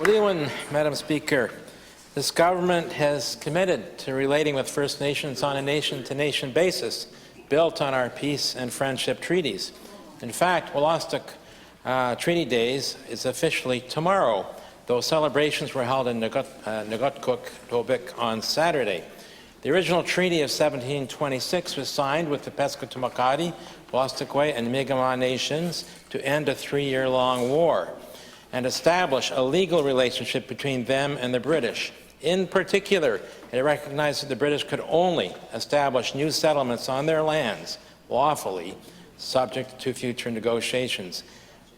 Good evening, Madam Speaker. This government has committed to relating with First Nations on a nation-to-nation basis, built on our peace and friendship treaties. In fact, Wolastoq Treaty Days is officially tomorrow, though celebrations were held in Memramcook-Tantramar on Saturday. The original treaty of 1726 was signed with the Pescatamakati, Wolastoqey, and Mi'kmaq nations to end a 3-year-long war and establish a legal relationship between them and the British. In particular, it recognized that the British could only establish new settlements on their lands lawfully, subject to future negotiations.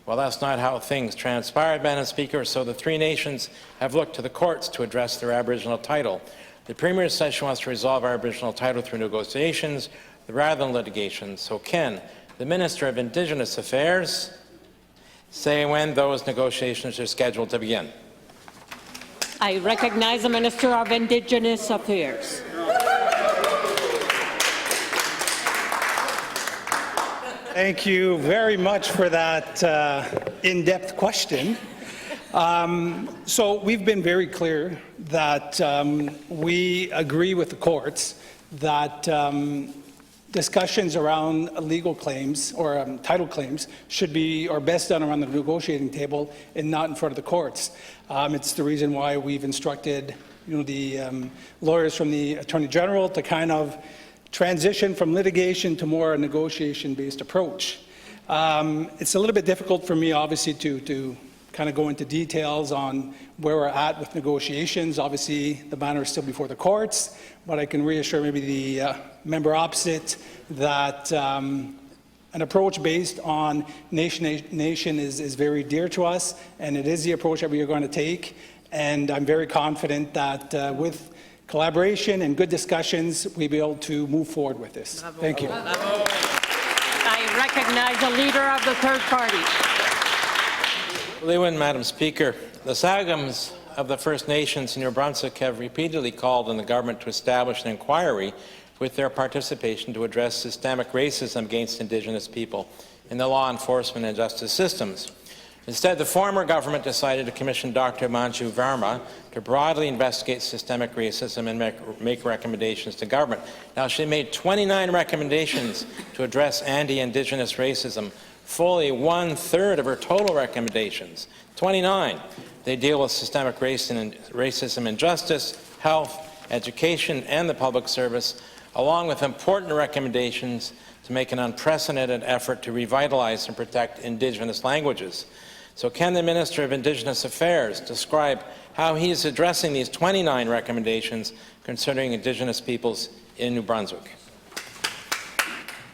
Well, that's not how things transpired, Madam Speaker, so the three nations have looked to the courts to address their Aboriginal title. The Premier says she wants to resolve our Aboriginal title through negotiations rather than litigation. So can the Minister of Indigenous Affairs say when those negotiations are scheduled to begin? I recognize the Minister of Indigenous Affairs. Thank you very much for that in-depth question. So we've been very clear that we agree with the courts that discussions around legal claims or title claims should be or best done around the negotiating table and not in front of the courts. It's the reason why we've instructed the lawyers from the Attorney General to kind of transition from litigation to more a negotiation-based approach. It's a little bit difficult for me, obviously, to kind of go into details on where we're at with negotiations. Obviously, the matter is still before the courts, but I can reassure maybe the member opposite that an approach based on nation is very dear to us, and it is the approach that we are going to take. And I'm very confident that with collaboration and good discussions, we'll be able to move forward with this. Thank you. I recognize the Leader of the Third Party. Madam Speaker, the Sagums of the First Nations in New Brunswick have repeatedly called on the government to establish an inquiry with their participation to address systemic racism against Indigenous people in the law enforcement and justice systems. Instead, the former government decided to commission Dr. Manju Verma to broadly investigate systemic racism and make recommendations to government. Now, she made 29 recommendations to address anti-Indigenous racism, fully 1/3 of her total recommendations, 29. They deal with systemic racism in justice, health, education, and the public service, along with important recommendations to make an unprecedented effort to revitalize and protect Indigenous languages. So can the Minister of Indigenous Affairs describe how he is addressing these 29 recommendations concerning Indigenous peoples in New Brunswick?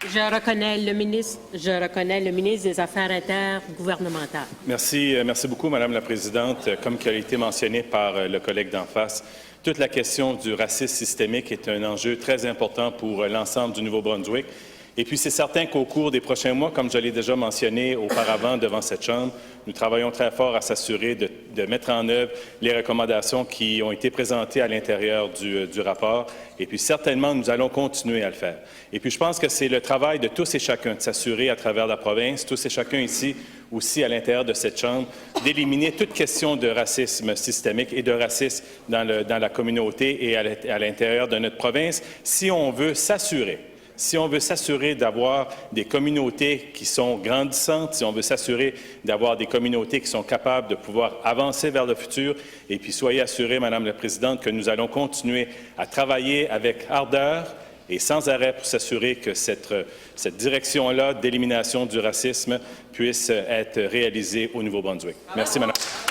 Je reconnais le ministre des Affaires intergouvernementales. Merci beaucoup, Madame la Présidente. Comme qui a été mentionné par le collègue d'en face, toute la question du racisme systémique est un enjeu très important pour l'ensemble du Nouveau-Brunswick. Et puis, c'est certain qu'au cours des prochains mois, comme je l'ai déjà mentionné auparavant devant cette Chambre, nous travaillons très fort à s'assurer de mettre en œuvre les recommandations qui ont été présentées à l'intérieur du rapport. Et puis, certainement, nous allons continuer à le faire. Et puis, je pense que c'est le travail de tous et chacun de s'assurer à travers la province, tous et chacun ici, aussi à l'intérieur de cette Chambre, d'éliminer toute question de racisme systémique et de racisme dans la communauté et à l'intérieur de notre province, si on veut s'assurer d'avoir des communautés qui sont grandissantes, si on veut s'assurer d'avoir des communautés qui sont capables de pouvoir avancer vers le futur. Et puis, soyez assurée, Madame la Présidente, que nous allons continuer à travailler avec ardeur et sans arrêt pour s'assurer que cette direction-là d'élimination du racisme puisse être réalisée au Nouveau-Brunswick. Merci, Madame